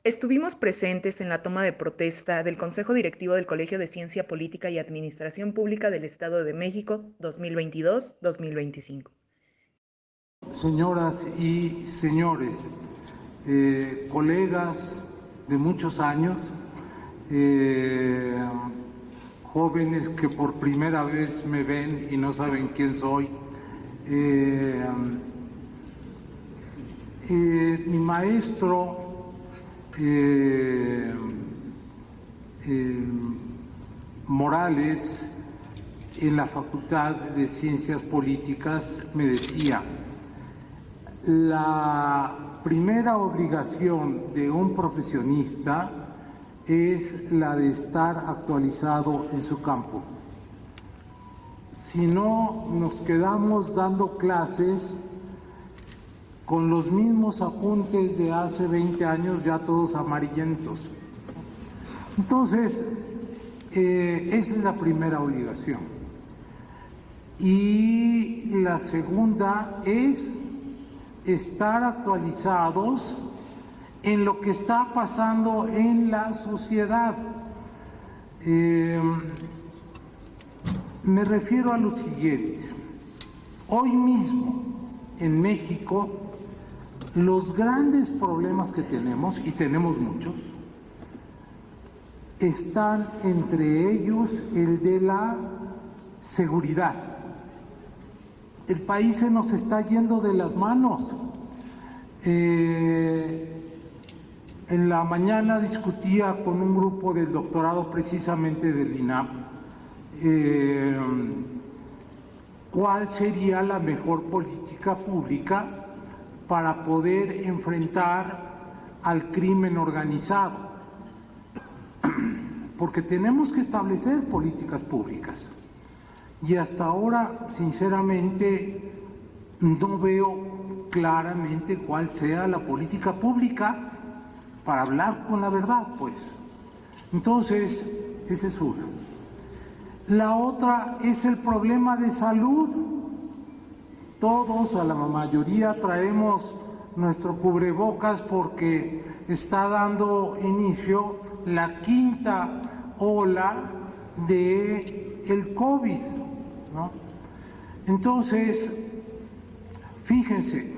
Estuvimos presentes en la toma de protesta del Consejo Directivo del Colegio de Ciencia Política y Administración Pública del Estado de México 2022-2025. Señoras y señores, colegas de muchos años, jóvenes que por primera vez me ven y no saben quién soy, mi maestro Morales en la Facultad de Ciencias Políticas me decía: la primera obligación de un profesionista es la de estar actualizado en su campo. Si no, nos quedamos dando clases con los mismos apuntes de hace 20 años, ya todos amarillentos. Entonces, esa es la primera obligación. Y la segunda es estar actualizados en lo que está pasando en la sociedad. Me refiero a lo siguiente: hoy mismo en México, los grandes problemas que tenemos, y tenemos muchos, están entre ellos el de la seguridad. El país se nos está yendo de las manos. En la mañana discutía con un grupo del doctorado precisamente del INAP cuál sería la mejor política pública para poder enfrentar al crimen organizado, porque tenemos que establecer políticas públicas. Y hasta ahora, sinceramente, no veo claramente cuál sea la política pública para hablar con la verdad, pues. Entonces, esa es una. La otra es el problema de salud. Todos, a la mayoría, traemos nuestro cubrebocas porque está dando inicio la quinta ola del COVID, ¿no? Entonces, fíjense,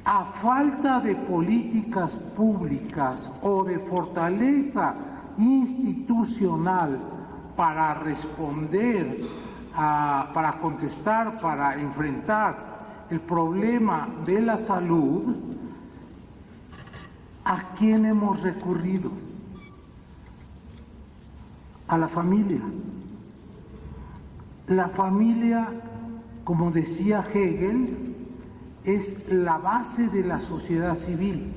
a falta de políticas públicas o de fortaleza institucional para responder, para contestar, para enfrentar el problema de la salud, ¿a quién hemos recurrido? A la familia. La familia, como decía Hegel, es la base de la sociedad civil.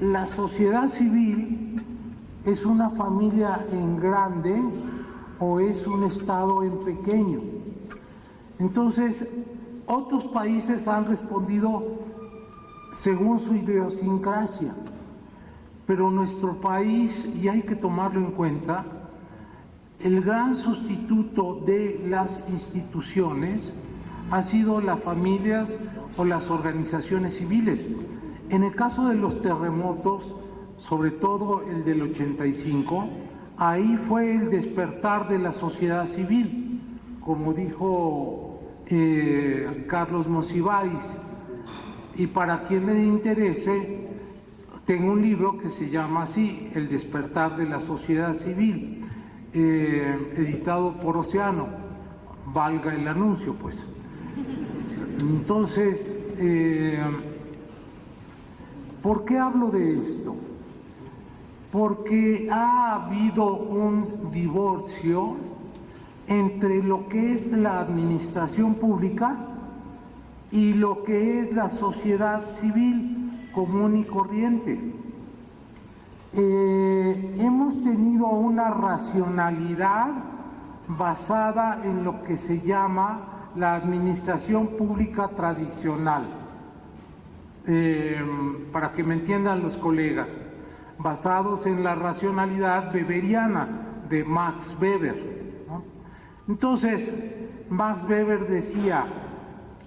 La sociedad civil es una familia en grande o es un estado en pequeño. Entonces, otros países han respondido según su idiosincrasia, pero nuestro país, y hay que tomarlo en cuenta, el gran sustituto de las instituciones ha sido las familias o las organizaciones civiles. En el caso de los terremotos, sobre todo el del 85, ahí fue el despertar de la sociedad civil, como dijo Carlos Monsiváis. Y para quien le interese, tengo un libro que se llama así, El despertar de la sociedad civil, editado por Océano, valga el anuncio, pues. Entonces, ¿por qué hablo de esto? Porque ha habido un divorcio entre lo que es la administración pública y lo que es la sociedad civil común y corriente. Hemos tenido una racionalidad basada en lo que se llama la administración pública tradicional. Para que me entiendan los colegas, basados en la racionalidad weberiana, de Max Weber, ¿no? Entonces, Max Weber decía,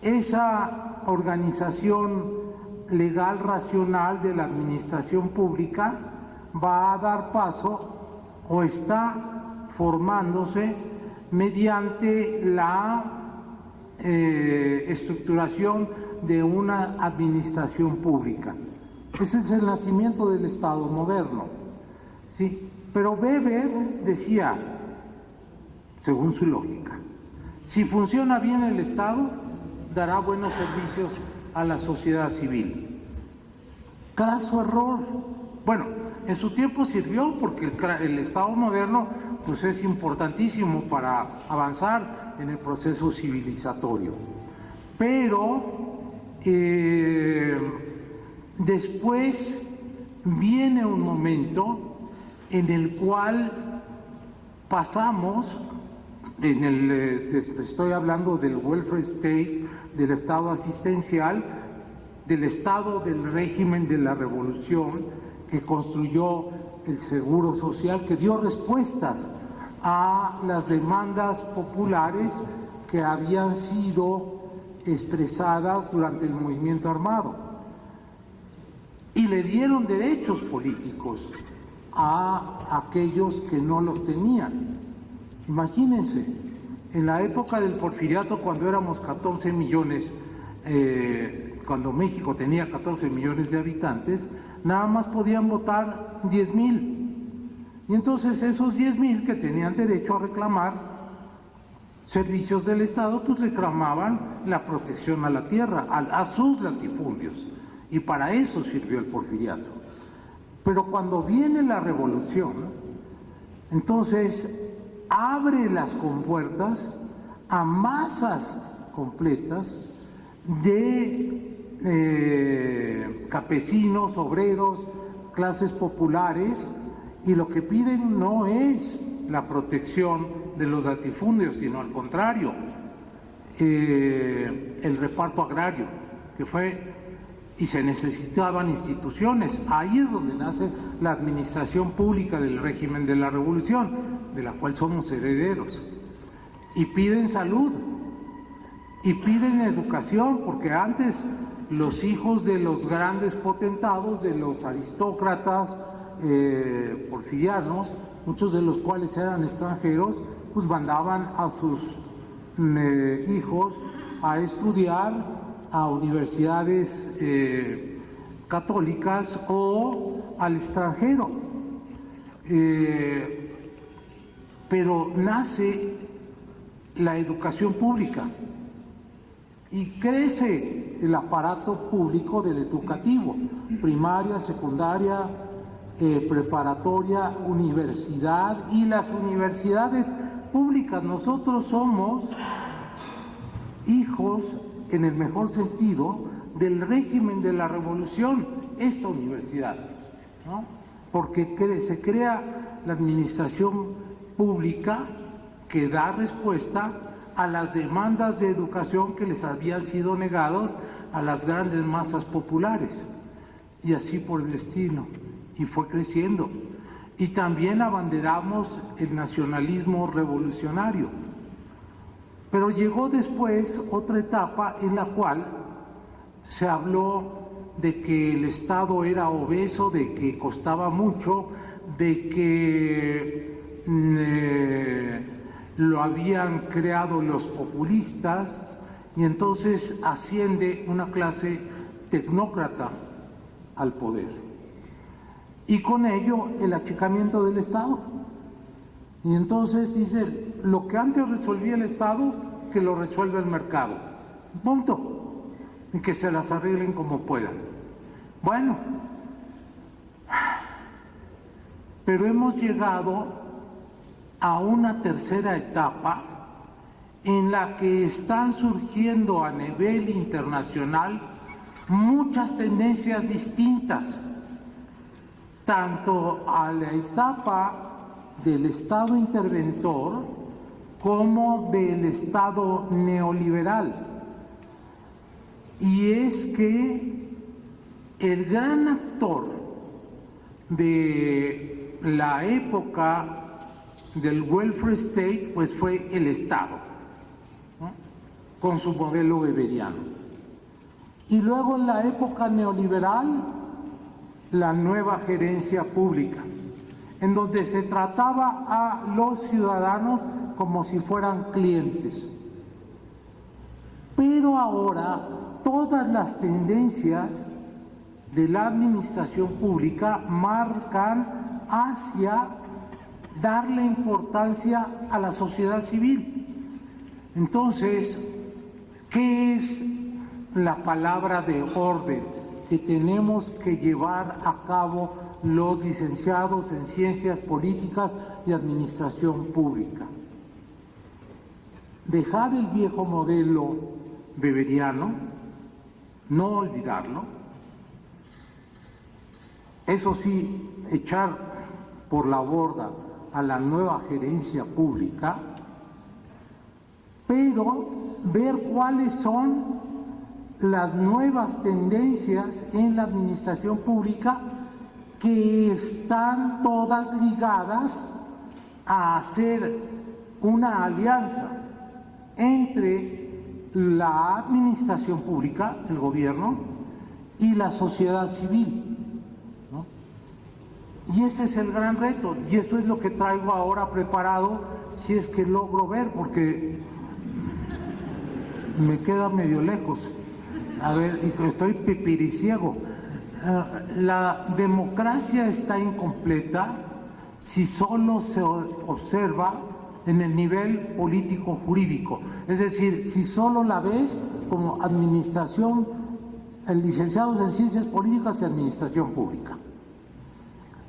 esa organización legal racional de la administración pública va a dar paso o está formándose mediante la estructuración de una administración pública. Ese es el nacimiento del Estado moderno, ¿sí? Pero Weber decía, según su lógica, si funciona bien el Estado, dará buenos servicios a la sociedad civil. Craso error. Bueno, en su tiempo sirvió porque el Estado moderno pues es importantísimo para avanzar en el proceso civilizatorio. Pero después viene un momento en el cual pasamos, estoy hablando del welfare state, del Estado asistencial, del Estado del régimen de la Revolución, que construyó el Seguro Social, que dio respuestas a las demandas populares que habían sido expresadas durante el movimiento armado. Y le dieron derechos políticos a aquellos que no los tenían. Imagínense, en la época del Porfiriato, cuando éramos 14 millones, cuando México tenía 14 millones de habitantes, nada más podían votar 10,000. Y entonces esos 10,000 que tenían derecho a reclamar servicios del Estado, pues reclamaban la protección a la tierra, a sus latifundios. Y para eso sirvió el Porfiriato. Pero cuando viene la revolución, entonces abre las compuertas a masas completas de campesinos, obreros, clases populares, y lo que piden no es la protección de los latifundios, sino al contrario, el reparto agrario, que fue, y se necesitaban instituciones. Ahí es donde nace la administración pública del régimen de la Revolución, de la cual somos herederos. Y piden salud, y piden educación, porque antes los hijos de los grandes potentados, de los aristócratas porfirianos, muchos de los cuales eran extranjeros, pues mandaban a sus hijos a estudiar a universidades católicas o al extranjero. Pero nace la educación pública y crece el aparato público del educativo, primaria, secundaria, preparatoria, universidad y las universidades públicas. Nosotros somos hijos, en el mejor sentido, del régimen de la Revolución, esta universidad, ¿no? Porque se crea la administración pública que da respuesta a las demandas de educación que les habían sido negados a las grandes masas populares, y así por el estilo, y fue creciendo. Y también abanderamos el nacionalismo revolucionario. Pero llegó después otra etapa en la cual se habló de que el Estado era obeso, de que costaba mucho, de que lo habían creado los populistas, y entonces asciende una clase tecnócrata al poder. Y con ello el achicamiento del Estado. Y entonces dice, lo que antes resolvía el Estado, que lo resuelva el mercado. Punto. Y que se las arreglen como puedan. Bueno, pero hemos llegado a una tercera etapa en la que están surgiendo a nivel internacional muchas tendencias distintas, tanto a la etapa del Estado interventor como del Estado neoliberal. Y es que el gran actor de la época del welfare state pues fue el Estado, ¿no?, con su modelo weberiano. Y luego en la época neoliberal, la nueva gerencia pública, en donde se trataba a los ciudadanos como si fueran clientes. Pero ahora todas las tendencias de la administración pública marcan hacia darle importancia a la sociedad civil. Entonces, ¿qué es la palabra de orden que tenemos que llevar a cabo los licenciados en Ciencias Políticas y Administración Pública? Dejar el viejo modelo weberiano, no olvidarlo, eso sí, echar por la borda a la nueva gerencia pública, pero ver cuáles son las nuevas tendencias en la administración pública que están todas ligadas a hacer una alianza entre la administración pública, el gobierno, y la sociedad civil, ¿no? Y ese es el gran reto, y eso es lo que traigo ahora preparado, si es que logro ver, porque me queda medio lejos. A ver, estoy pipiriciego. La democracia está incompleta si solo se observa en el nivel político jurídico, es decir, si solo la ves como administración, licenciados en Ciencias Políticas y Administración Pública.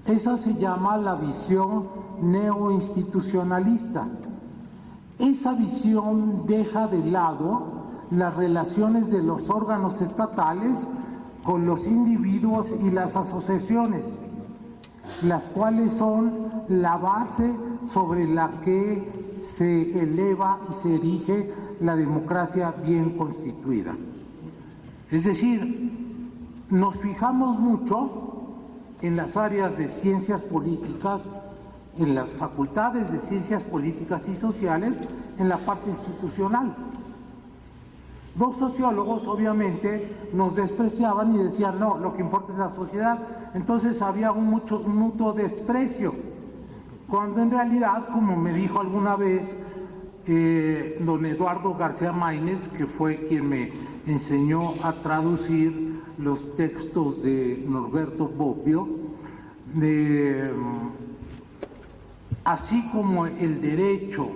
Esa se llama la visión neoinstitucionalista. Esa visión deja de lado las relaciones de los órganos estatales con los individuos y las asociaciones, las cuales son la base sobre la que se eleva y se erige la democracia bien constituida. Es decir, nos fijamos mucho en las áreas de ciencias políticas, en las facultades de ciencias políticas y sociales, en la parte institucional. Dos sociólogos obviamente nos despreciaban y decían, no, lo que importa es la sociedad. Entonces había un mutuo desprecio, cuando en realidad, como me dijo alguna vez don Eduardo García Maínez, que fue quien me enseñó a traducir los textos de Norberto Bobbio, así como el derecho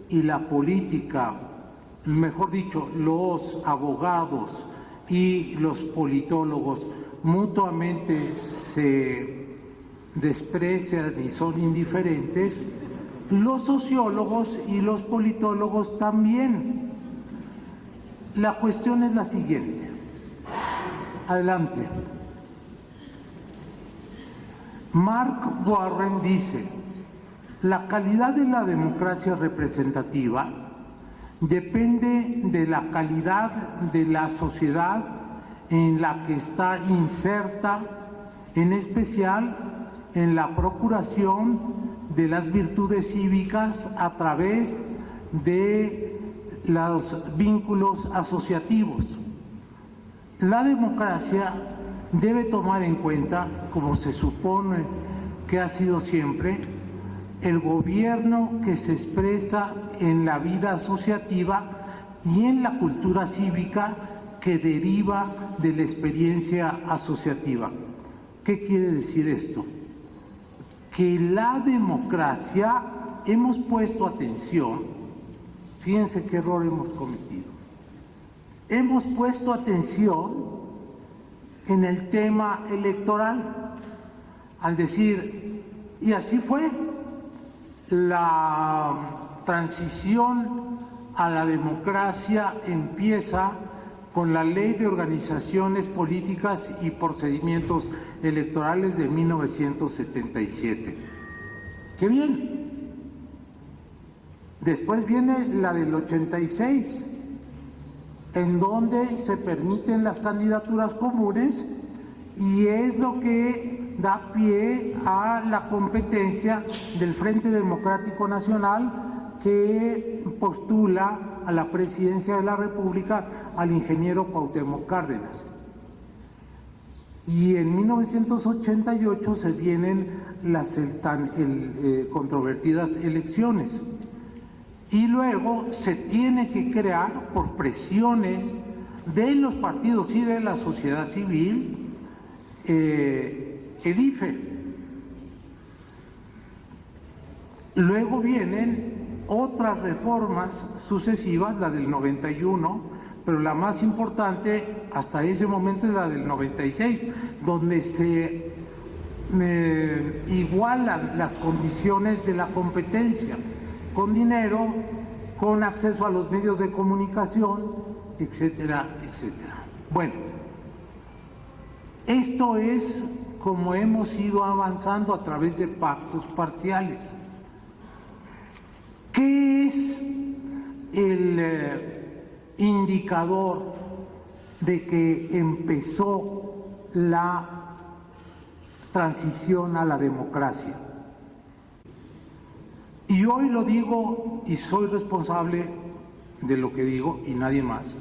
y la política, mejor dicho, los abogados y los politólogos mutuamente se desprecian y son indiferentes, los sociólogos y los politólogos también. La cuestión es la siguiente. Adelante. Mark Warren dice, la calidad de la democracia representativa depende de la calidad de la sociedad en la que está inserta, en especial en la procuración de las virtudes cívicas a través de los vínculos asociativos. La democracia debe tomar en cuenta, como se supone que ha sido siempre, el gobierno que se expresa en la vida asociativa y en la cultura cívica que deriva de la experiencia asociativa. ¿Qué quiere decir esto? Que la democracia, hemos puesto atención, fíjense qué error hemos cometido, hemos puesto atención en el tema electoral, al decir, y así fue, la transición a la democracia empieza con la Ley de Organizaciones Políticas y Procedimientos Electorales de 1977. ¡Qué bien! Después viene la del 86, en donde se permiten las candidaturas comunes y es lo que da pie a la competencia del Frente Democrático Nacional, que postula a la presidencia de la República al ingeniero Cuauhtémoc Cárdenas. Y en 1988 se vienen las controvertidas elecciones. Y luego se tiene que crear, por presiones de los partidos y de la sociedad civil, el IFE. Luego vienen otras reformas sucesivas, la del 91, pero la más importante hasta ese momento es la del 96, donde se igualan las condiciones de la competencia, con dinero, con acceso a los medios de comunicación, etcétera, etcétera. Bueno, esto es como hemos ido avanzando a través de pactos parciales. ¿Qué es el indicador de que empezó la transición a la democracia? Y hoy lo digo y soy responsable de lo que digo y nadie más.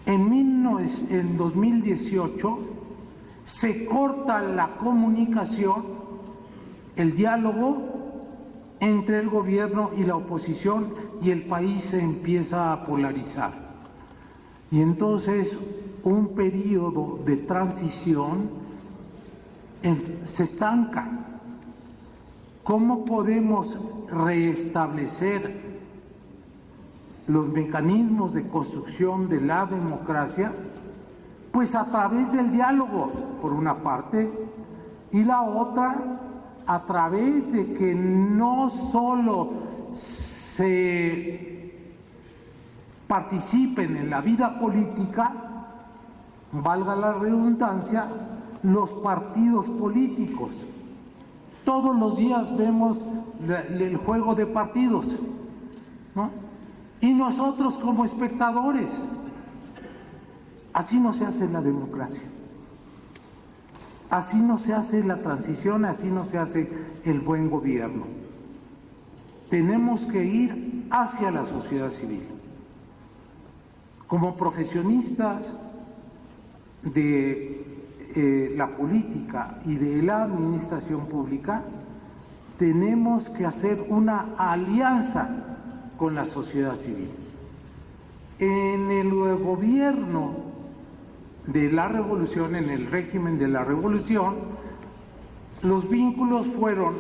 En 2018 se corta la comunicación, el diálogo entre el gobierno y la oposición, y el país se empieza a polarizar. Y entonces un periodo de transición se estanca. ¿Cómo podemos restablecer los mecanismos de construcción de la democracia? Pues a través del diálogo, por una parte, y la otra, a través de que no solo se participen en la vida política, valga la redundancia, los partidos políticos. Todos los días vemos el juego de partidos, ¿no? Y nosotros como espectadores. Así no se hace la democracia. Así no se hace la transición, así no se hace el buen gobierno. Tenemos que ir hacia la sociedad civil. Como profesionistas de la política y de la administración pública, tenemos que hacer una alianza con la sociedad civil. En el gobierno de la revolución, en el régimen de la revolución, los vínculos fueron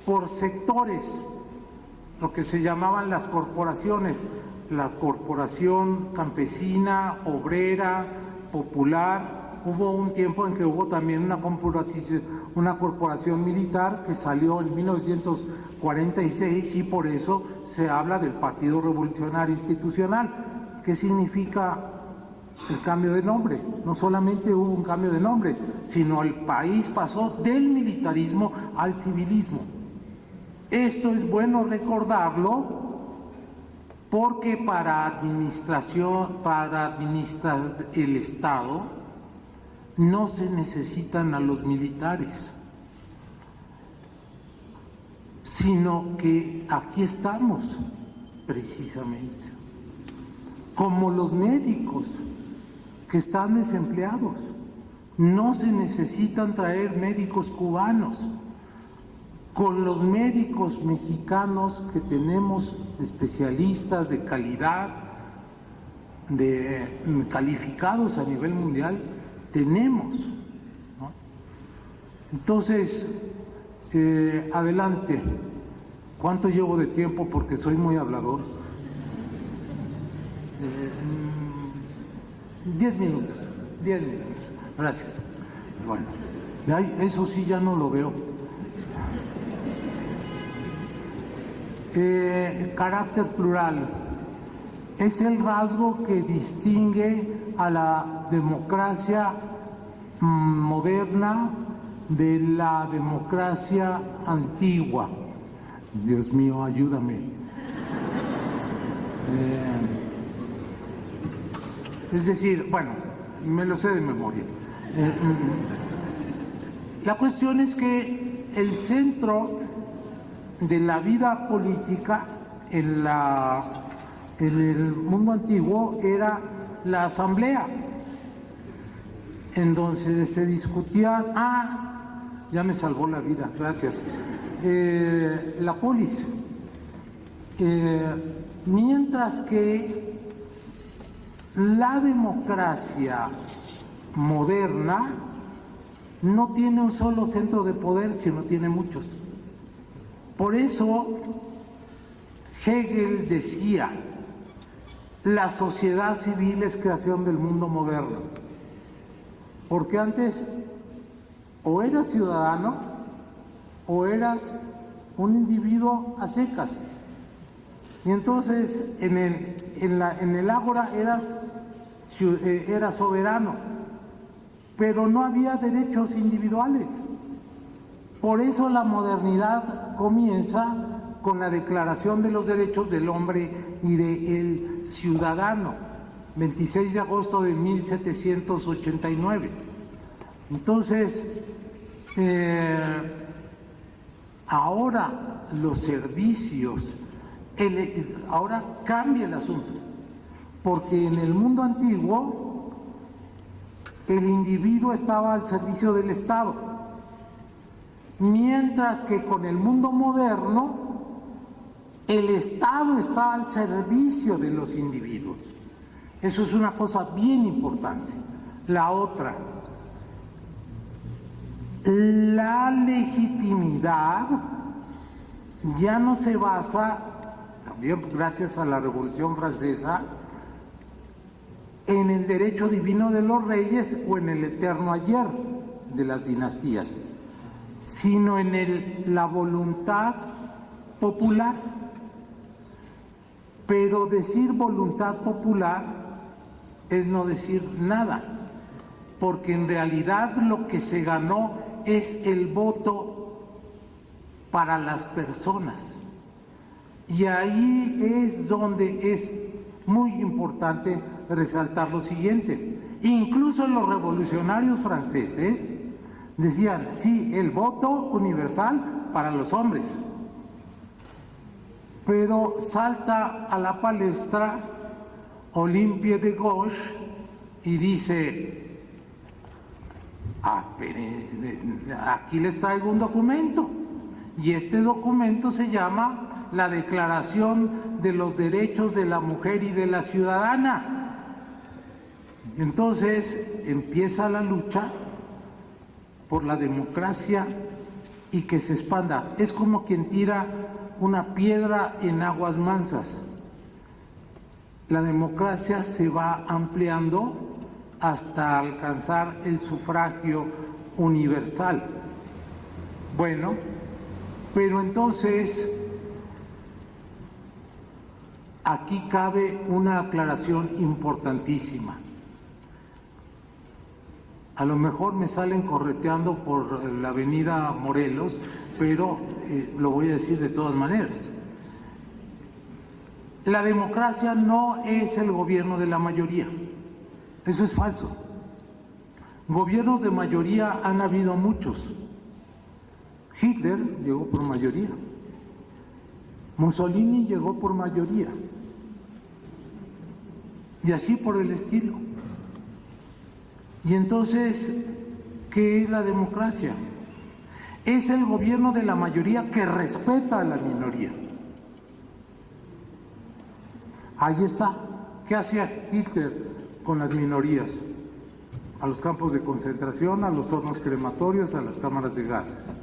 por sectores, lo que se llamaban las corporaciones, la corporación campesina, obrera, popular. Hubo un tiempo en que hubo también una corporación militar que salió en 1946, y por eso se habla del Partido Revolucionario Institucional. ¿Qué significa el cambio de nombre? No solamente hubo un cambio de nombre, sino el país pasó del militarismo al civilismo. Esto es bueno recordarlo, porque para administrar el Estado no se necesitan a los militares, sino que aquí estamos precisamente, como los médicos que están desempleados. No se necesitan traer médicos cubanos. Con los médicos mexicanos que tenemos, especialistas de calidad, calificados a nivel mundial, tenemos, ¿no? Entonces, adelante. ¿Cuánto llevo de tiempo? Porque soy muy hablador. 10 minutos. Gracias. Bueno, eso sí ya no lo veo. Carácter plural es el rasgo que distingue a la democracia moderna de la democracia antigua. Dios mío, ayúdame. Es decir, bueno, me lo sé de memoria. La cuestión es que el centro de la vida política en el mundo antiguo era la asamblea, en donde se discutía, ya me salvó la vida, gracias, la polis. Mientras que la democracia moderna no tiene un solo centro de poder, sino tiene muchos. Por eso Hegel decía, la sociedad civil es creación del mundo moderno, porque antes o eras ciudadano o eras un individuo a secas. Y entonces en el ágora eras soberano, pero no había derechos individuales. Por eso la modernidad comienza con la Declaración de los Derechos del Hombre y del Ciudadano, 26 de agosto de 1789. Entonces, ahora los servicios, ahora cambia el asunto, porque en el mundo antiguo el individuo estaba al servicio del Estado, mientras que con el mundo moderno el Estado está al servicio de los individuos. Eso es una cosa bien importante. La otra, la legitimidad ya no se basa, también gracias a la Revolución Francesa, en el derecho divino de los reyes o en el eterno ayer de las dinastías, sino en la voluntad popular. Pero decir voluntad popular es no decir nada, porque en realidad lo que se ganó es el voto para las personas. Y ahí es donde es muy importante resaltar lo siguiente. Incluso los revolucionarios franceses decían, sí, el voto universal para los hombres. Pero salta a la palestra Olympie de Gauche y dice, aquí les traigo un documento, y este documento se llama la Declaración de los Derechos de la Mujer y de la Ciudadana. Entonces empieza la lucha por la democracia y que se expanda. Es como quien tira una piedra en aguas mansas. La democracia se va ampliando hasta alcanzar el sufragio universal. Bueno, pero entonces aquí cabe una aclaración importantísima. A lo mejor me salen correteando por la avenida Morelos, pero lo voy a decir de todas maneras. La democracia no es el gobierno de la mayoría. Eso es falso. Gobiernos de mayoría han habido muchos. Hitler llegó por mayoría. Mussolini llegó por mayoría. Y así por el estilo. Y entonces, ¿qué es la democracia? Es el gobierno de la mayoría que respeta a la minoría. Ahí está. ¿Qué hacía Hitler con las minorías? A los campos de concentración, a los hornos crematorios, a las cámaras de gases.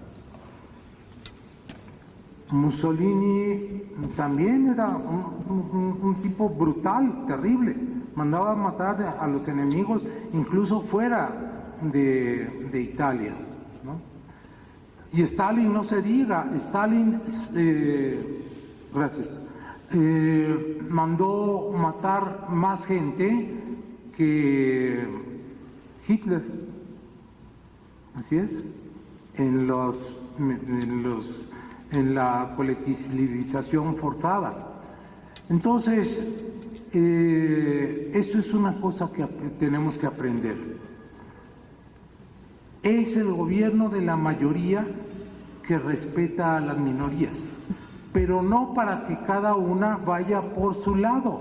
Mussolini también era un tipo brutal, terrible. Mandaba a matar a los enemigos, incluso fuera de Italia, ¿no? Y Stalin, no se diga, Stalin, mandó matar más gente que Hitler. Así es, en la colectivización forzada. Entonces, esto es una cosa que tenemos que aprender. es el gobierno de la mayoría que respeta a las minorías, pero no para que cada una vaya por su lado,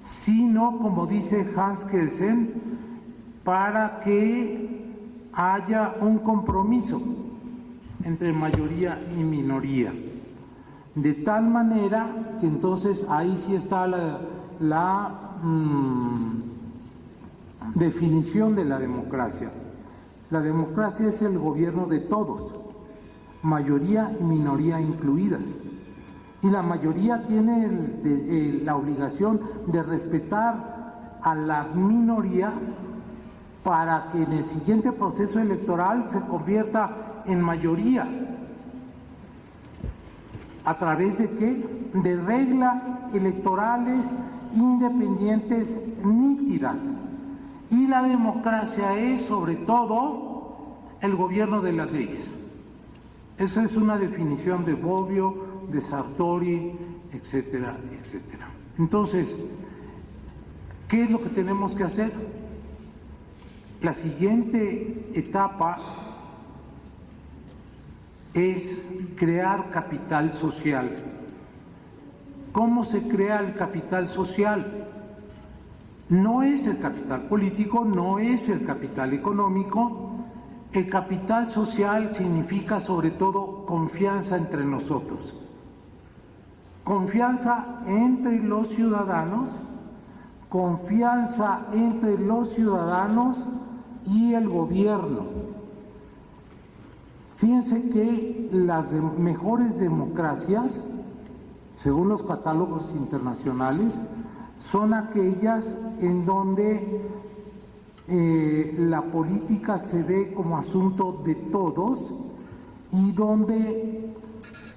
sino, como dice Hans Kelsen, para que haya un compromiso entre mayoría y minoría, de tal manera que entonces ahí sí está la definición de la democracia. La democracia es el gobierno de todos, mayoría y minoría incluidas. Y la mayoría tiene la obligación de respetar a la minoría para que en el siguiente proceso electoral se convierta en mayoría. ¿A través de qué? De reglas electorales independientes nítidas. Y la democracia es, sobre todo, el gobierno de las leyes. Esa es una definición de Bobbio, de Sartori, etcétera, etcétera. Entonces, ¿qué es lo que tenemos que hacer? La siguiente etapa es crear capital social. ¿Cómo se crea el capital social? No es el capital político, no es el capital económico. El capital social significa sobre todo confianza entre nosotros. Confianza entre los ciudadanos, confianza entre los ciudadanos y el gobierno. Fíjense que las mejores democracias, según los catálogos internacionales, son aquellas en donde la política se ve como asunto de todos y donde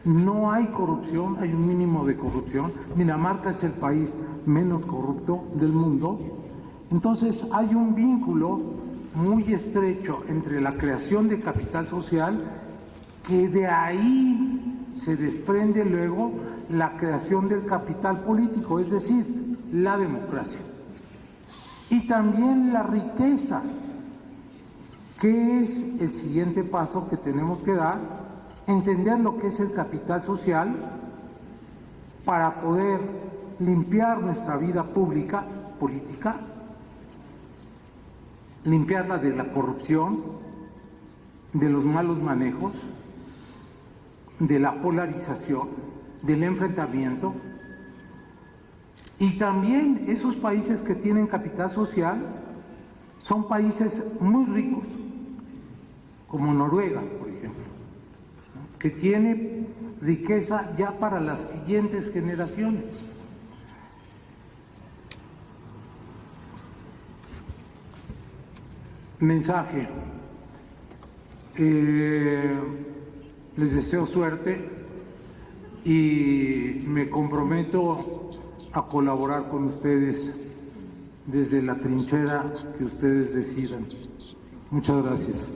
no hay corrupción, hay un mínimo de corrupción. Dinamarca es el país menos corrupto del mundo. Entonces hay un vínculo muy estrecho entre la creación de capital social, que de ahí se desprende luego la creación del capital político, es decir, la democracia. Y también la riqueza, que es el siguiente paso que tenemos que dar, entender lo que es el capital social para poder limpiar nuestra vida pública, política, limpiarla de la corrupción, de los malos manejos, de la polarización, del enfrentamiento. Y también esos países que tienen capital social son países muy ricos, como Noruega, por ejemplo, que tiene riqueza ya para las siguientes generaciones. Mensaje. Les deseo suerte y me comprometo a colaborar con ustedes desde la trinchera que ustedes decidan. Muchas gracias.